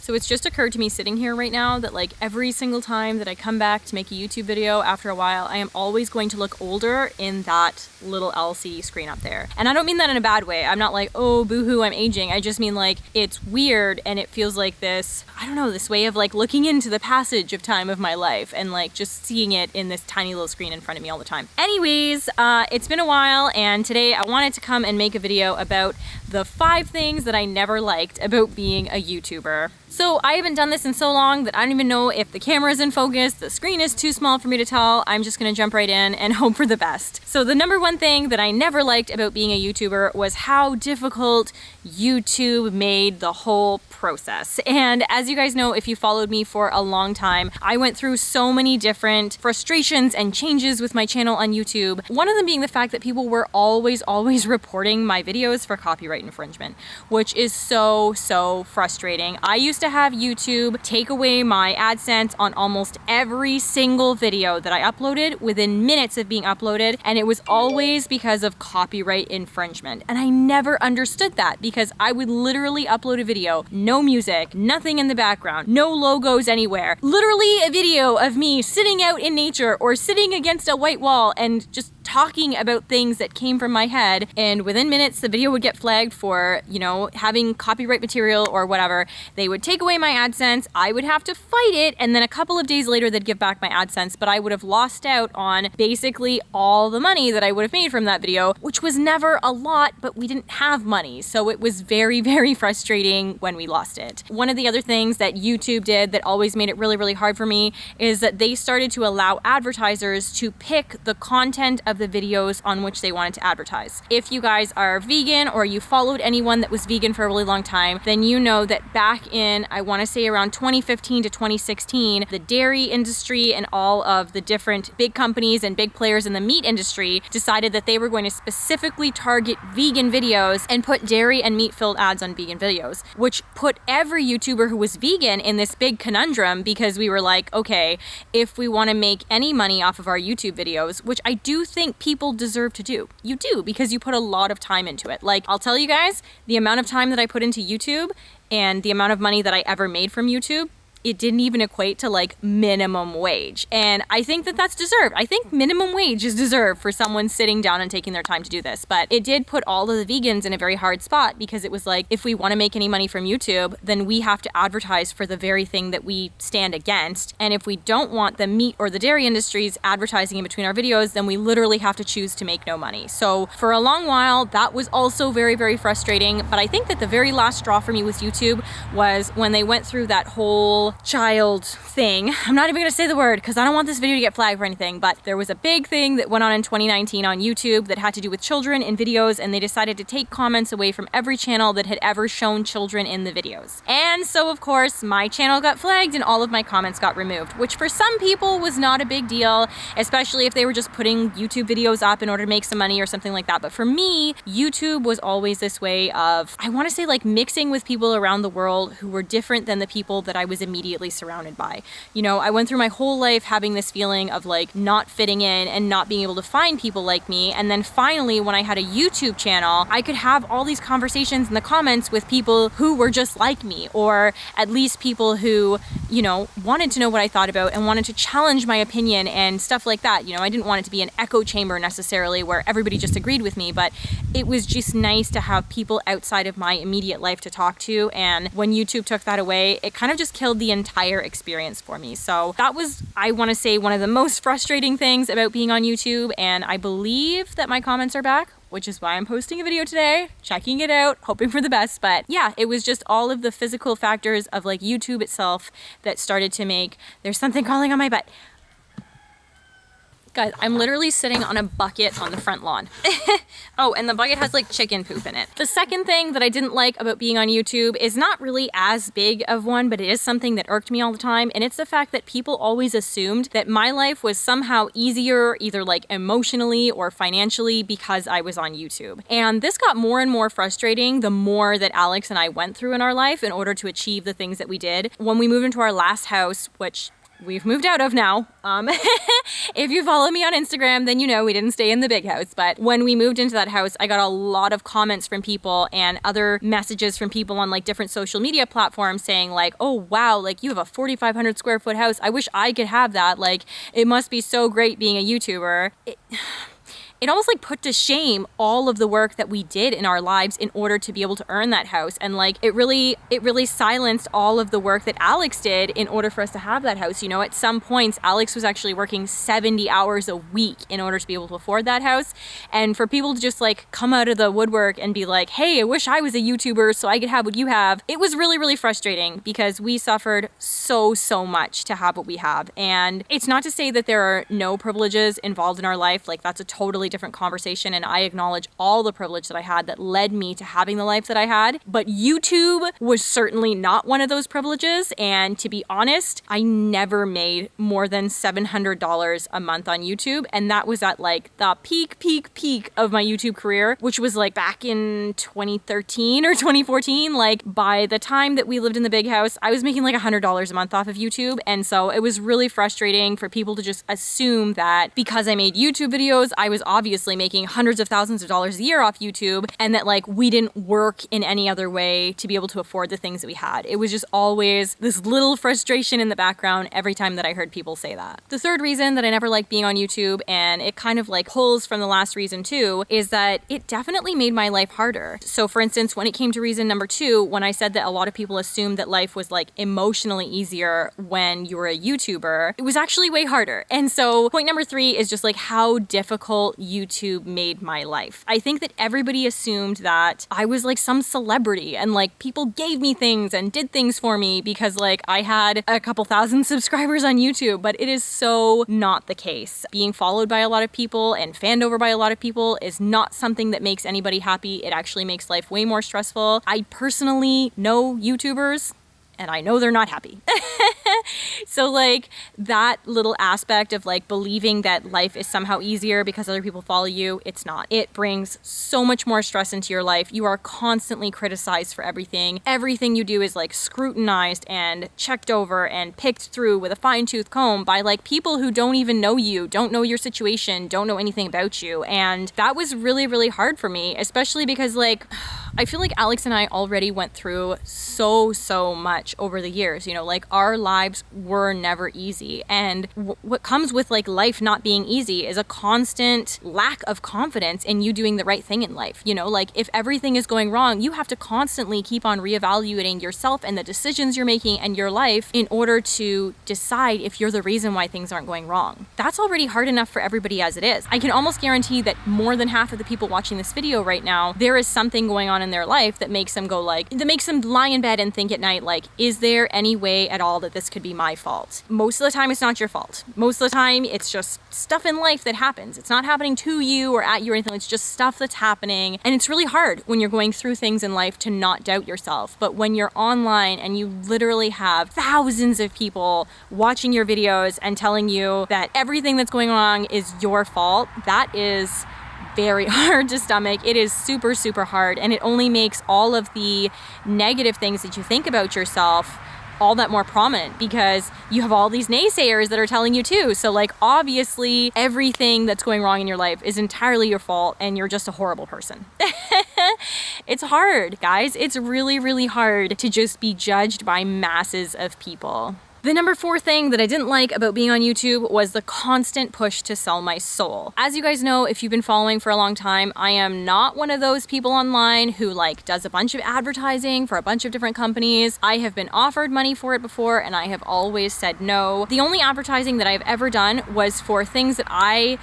So it's just occurred to me sitting here right now that like every single time that I come back to make a YouTube video after a while, I am always going to look older in that little LCD screen up there. And I don't mean that in a bad way. I'm not like, oh, boohoo, I'm aging. I just mean like it's weird and it feels like this, I don't know, this way of like looking into the passage of time of my life and like just seeing it in this tiny little screen in front of me all the time. Anyways, it's been a while and today I wanted to come and make a video about the 5 things that I never liked about being a YouTuber. So I haven't done this in so long that I don't even know if the camera is in focus, the screen is too small for me to tell. I'm just gonna jump right in and hope for the best. So the number one thing that I never liked about being a YouTuber was how difficult YouTube made the whole process. And as you guys know, if you followed me for a long time, I went through so many different frustrations and changes with my channel on YouTube. One of them being the fact that people were always reporting my videos for copyright infringement, which is so frustrating. I used to have YouTube take away my AdSense on almost every single video that I uploaded within minutes of being uploaded, and it was always because of copyright infringement. And I never understood that because I would literally upload a video, no music, nothing in the background, no logos anywhere, literally a video of me sitting out in nature or sitting against a white wall and just talking about things that came from my head, and within minutes the video would get flagged for, you know, having copyright material or whatever. They would take away my AdSense, I would have to fight it, and then a couple of days later they'd give back my AdSense, but I would have lost out on basically all the money that I would have made from that video, which was never a lot, but we didn't have money, so it was very frustrating when we lost it. One of the other things that YouTube did that always made it really hard for me is that they started to allow advertisers to pick the content of the videos on which they wanted to advertise. If you guys are vegan or you followed anyone that was vegan for a really long time, then you know that back in, I want to say around 2015 to 2016, the dairy industry and all of the different big companies and big players in the meat industry decided that they were going to specifically target vegan videos and put dairy and meat filled ads on vegan videos, which put every YouTuber who was vegan in this big conundrum because we were like, okay, if we want to make any money off of our YouTube videos, which I do think people deserve to do. You do, because you put a lot of time into it. Like, I'll tell you guys, the amount of time that I put into YouTube and the amount of money that I ever made from YouTube, it didn't even equate to like minimum wage. And I think that that's deserved. I think minimum wage is deserved for someone sitting down and taking their time to do this. But it did put all of the vegans in a very hard spot because it was like, if we want to make any money from YouTube, then we have to advertise for the very thing that we stand against. And if we don't want the meat or the dairy industries advertising in between our videos, then we literally have to choose to make no money. So for a long while, that was also very frustrating. But I think that the very last straw for me with YouTube was when they went through that whole child thing. I'm not even gonna say the word because I don't want this video to get flagged for anything, but there was a big thing that went on in 2019 on YouTube that had to do with children in videos, and they decided to take comments away from every channel that had ever shown children in the videos. And so of course my channel got flagged and all of my comments got removed, which for some people was not a big deal, especially if they were just putting YouTube videos up in order to make some money or something like that. But for me, YouTube was always this way of, I want to say, like mixing with people around the world who were different than the people that I was immediately surrounded by. You know, I went through my whole life having this feeling of like not fitting in and not being able to find people like me. And then finally, when I had a YouTube channel, I could have all these conversations in the comments with people who were just like me, or at least people who, you know, wanted to know what I thought about and wanted to challenge my opinion and stuff like that. You know, I didn't want it to be an echo chamber necessarily where everybody just agreed with me, but it was just nice to have people outside of my immediate life to talk to. And when YouTube took that away, it kind of just killed the entire experience for me. So that was, I want to say, one of the most frustrating things about being on YouTube. And I believe that my comments are back, which is why I'm posting a video today, checking it out, hoping for the best. But yeah, it was just all of the physical factors of like YouTube itself that started to make, there's something crawling on my butt. Guys, I'm literally sitting on a bucket on the front lawn. Oh, and the bucket has like chicken poop in it. The second thing that I didn't like about being on YouTube is not really as big of one, but it is something that irked me all the time. And it's the fact that people always assumed that my life was somehow easier, either like emotionally or financially, because I was on YouTube. And this got more and more frustrating the more that Alex and I went through in our life in order to achieve the things that we did. When we moved into our last house, which we've moved out of now. If you follow me on Instagram, then you know we didn't stay in the big house. But when we moved into that house, I got a lot of comments from people and other messages from people on like different social media platforms saying like, oh wow, like you have a 4,500 square foot house. I wish I could have that. Like it must be so great being a YouTuber. It almost like put to shame all of the work that we did in our lives in order to be able to earn that house. And like it really silenced all of the work that Alex did in order for us to have that house. You know, at some points, Alex was actually working 70 hours a week in order to be able to afford that house. And for people to just like come out of the woodwork and be like, hey, I wish I was a YouTuber so I could have what you have. It was really, really frustrating because we suffered so much to have what we have. And it's not to say that there are no privileges involved in our life. Like that's a totally different conversation, and I acknowledge all the privilege that I had that led me to having the life that I had. But YouTube was certainly not one of those privileges, and to be honest, I never made more than $700 a month on YouTube, and that was at like the peak of my YouTube career, which was like back in 2013 or 2014. Like by the time that we lived in the big house, I was making like $100 a month off of YouTube, and so it was really frustrating for people to just assume that because I made YouTube videos, I was obviously making hundreds of thousands of dollars a year off YouTube, and that like we didn't work in any other way to be able to afford the things that we had. It was just always this little frustration in the background every time that I heard people say that. The third reason that I never liked being on YouTube, and it kind of like pulls from the last reason too, is that it definitely made my life harder. So for instance, when it came to reason number 2, when I said that a lot of people assumed that life was like emotionally easier when you were a YouTuber, it was actually way harder. And so point number 3 is just like how difficult YouTube made my life. I think that everybody assumed that I was like some celebrity and like people gave me things and did things for me because like I had a couple thousand subscribers on YouTube, but it is so not the case. Being followed by a lot of people and fanned over by a lot of people is not something that makes anybody happy. It actually makes life way more stressful. I personally know YouTubers and I know they're not happy. So like that little aspect of like believing that life is somehow easier because other people follow you, it's not. It brings so much more stress into your life. You are constantly criticized for everything. Everything you do is like scrutinized and checked over and picked through with a fine-tooth comb by like people who don't even know you, don't know your situation, don't know anything about you. And that was really, really hard for me, especially because like I feel like Alex and I already went through so much over the years. You know, like our lives were never easy. And what comes with like life not being easy is a constant lack of confidence in you doing the right thing in life. You know, like if everything is going wrong, you have to constantly keep on reevaluating yourself and the decisions you're making and your life in order to decide if you're the reason why things aren't going wrong. That's already hard enough for everybody as it is. I can almost guarantee that more than half of the people watching this video right now, there is something going on in their life that makes them go like, that makes them lie in bed and think at night like, is there any way at all that this could be my fault? Most of the time it's not your fault. Most of the time it's just stuff in life that happens. It's not happening to you or at you or anything. It's just stuff that's happening. And it's really hard when you're going through things in life to not doubt yourself. But when you're online and you literally have thousands of people watching your videos and telling you that everything that's going on is your fault, that is very hard to stomach. It is super hard, and it only makes all of the negative things that you think about yourself all that more prominent because you have all these naysayers that are telling you too. So like obviously everything that's going wrong in your life is entirely your fault and you're just a horrible person. It's hard, guys. It's really hard to just be judged by masses of people. The number 4 thing that I didn't like about being on YouTube was the constant push to sell my soul. As you guys know, if you've been following for a long time, I am not one of those people online who like does a bunch of advertising for a bunch of different companies. I have been offered money for it before and I have always said no. The only advertising that I've ever done was for things that I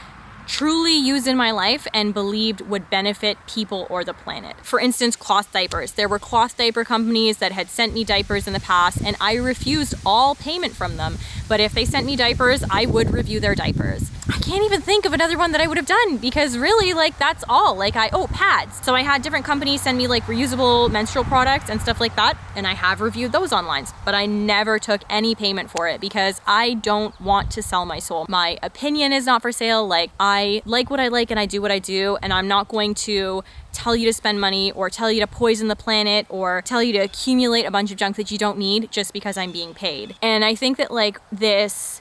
truly used in my life and believed would benefit people or the planet. For instance, cloth diapers. There were cloth diaper companies that had sent me diapers in the past and I refused all payment from them. But if they sent me diapers, I would review their diapers. I can't even think of another one that I would have done because really like that's all. Like pads. So I had different companies send me like reusable menstrual products and stuff like that. And I have reviewed those online, but I never took any payment for it because I don't want to sell my soul. My opinion is not for sale. Like I like what I like and I do what I do, and I'm not going to tell you to spend money or tell you to poison the planet or tell you to accumulate a bunch of junk that you don't need just because I'm being paid. And I think that like this,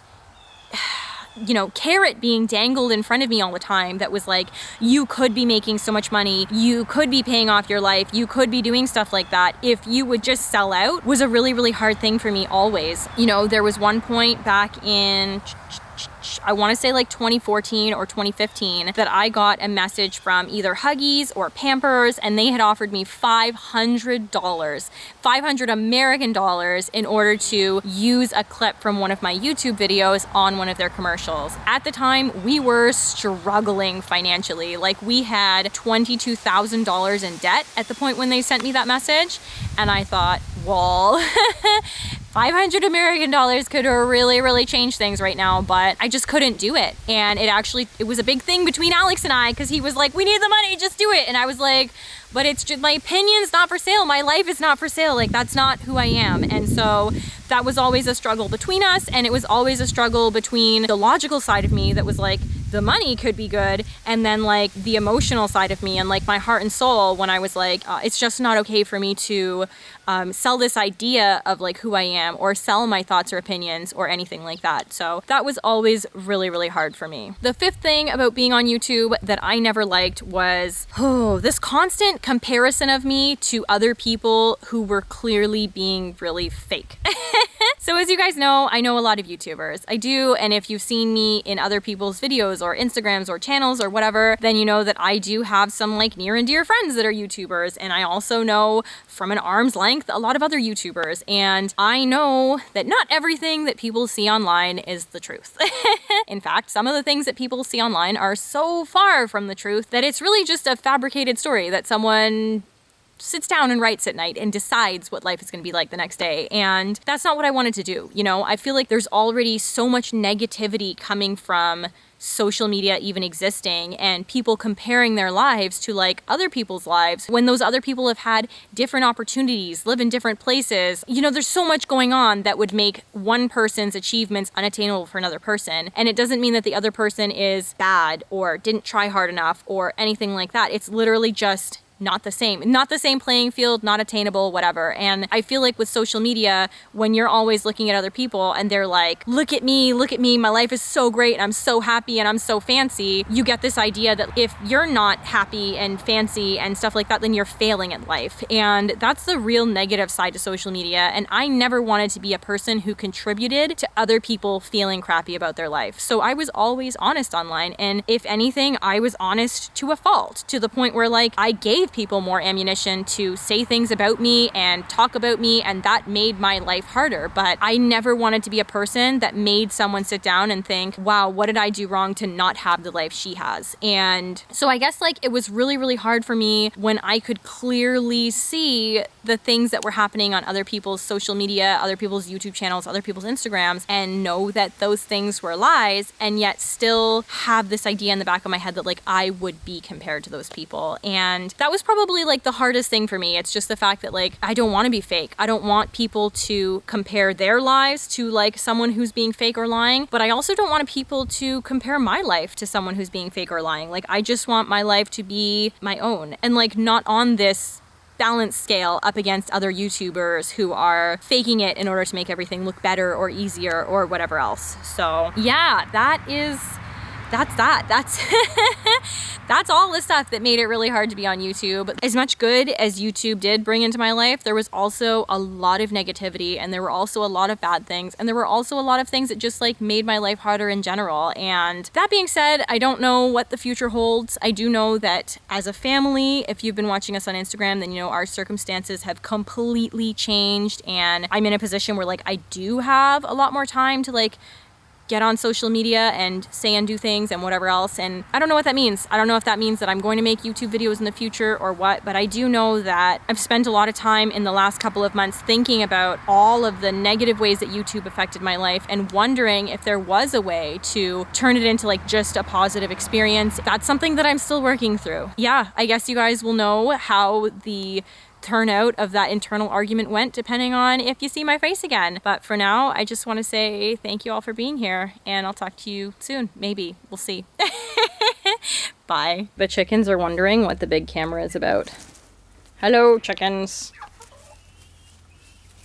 you know, carrot being dangled in front of me all the time that was like, you could be making so much money, you could be paying off your life, you could be doing stuff like that if you would just sell out, was a really, really hard thing for me always. You know, there was one point back in, I want to say like 2014 or 2015, that I got a message from either Huggies or Pampers, and they had offered me $500, 500 American dollars, in order to use a clip from one of my YouTube videos on one of their commercials. At the time, we were struggling financially. Like, we had $22,000 in debt at the point when they sent me that message, and I thought, well, 500 American dollars could really, really change things right now, but I just couldn't do it. And it was a big thing between Alex and I, because he was like, we need the money, just do it. And I was like, but it's just, my opinion's not for sale. My life is not for sale. Like, that's not who I am. And so that was always a struggle between us. And it was always a struggle between the logical side of me that was like, the money could be good, and then like the emotional side of me and like my heart and soul, when I was like, it's just not okay for me to sell this idea of like who I am, or sell my thoughts or opinions or anything like that. So that was always really, really hard for me. The fifth thing about being on YouTube that I never liked was, this constant comparison of me to other people who were clearly being really fake. So as you guys know, I know a lot of YouTubers. I do, and if you've seen me in other people's videos or Instagrams or channels or whatever, then you know that I do have some like near and dear friends that are YouTubers, and I also know from an arm's length a lot of other YouTubers, and I know that not everything that people see online is the truth. In fact, some of the things that people see online are so far from the truth that it's really just a fabricated story that someone sits down and writes at night and decides what life is going to be like the next day. And that's not what I wanted to do. You know, I feel like there's already so much negativity coming from social media even existing, and people comparing their lives to like other people's lives when those other people have had different opportunities, live in different places. You know, there's so much going on that would make one person's achievements unattainable for another person. And it doesn't mean that the other person is bad or didn't try hard enough or anything like that. It's literally just not the same playing field, not attainable, whatever. And I feel like with social media, when you're always looking at other people and they're like, look at me, my life is so great and I'm so happy and I'm so fancy, you get this idea that if you're not happy and fancy and stuff like that, then you're failing at life. And that's the real negative side to social media. And I never wanted to be a person who contributed to other people feeling crappy about their life. So I was always honest online. And if anything, I was honest to a fault, to the point where like I gave people more ammunition to say things about me and talk about me, and that made my life harder. But I never wanted to be a person that made someone sit down and think, wow, what did I do wrong to not have the life she has? And so I guess like it was really, really hard for me when I could clearly see the things that were happening on other people's social media, other people's YouTube channels, other people's Instagrams, and know that those things were lies, and yet still have this idea in the back of my head that like I would be compared to those people. And that was probably like the hardest thing for me. It's just the fact that like I don't want to be fake. I don't want people to compare their lives to like someone who's being fake or lying, but I also don't want people to compare my life to someone who's being fake or lying. Like I just want my life to be my own, and like not on this balance scale up against other YouTubers who are faking it in order to make everything look better or easier or whatever else. So yeah, that's all the stuff that made it really hard to be on YouTube. As much good as YouTube did bring into my life, there was also a lot of negativity, and there were also a lot of bad things, and there were also a lot of things that just like made my life harder in general. And that being said, I don't know what the future holds. I do know that as a family, if you've been watching us on Instagram, then you know our circumstances have completely changed, and I'm in a position where like I do have a lot more time to like get on social media and say and do things and whatever else. And I don't know what that means. I don't know if that means that I'm going to make YouTube videos in the future or what, but I do know that I've spent a lot of time in the last couple of months thinking about all of the negative ways that YouTube affected my life and wondering if there was a way to turn it into like just a positive experience. That's something that I'm still working through. Yeah, I guess you guys will know how the turnout of that internal argument went depending on if you see my face again. But for now, I just want to say thank you all for being here, and I'll talk to you soon. Maybe. We'll see. Bye. The chickens are wondering what the big camera is about. Hello, chickens.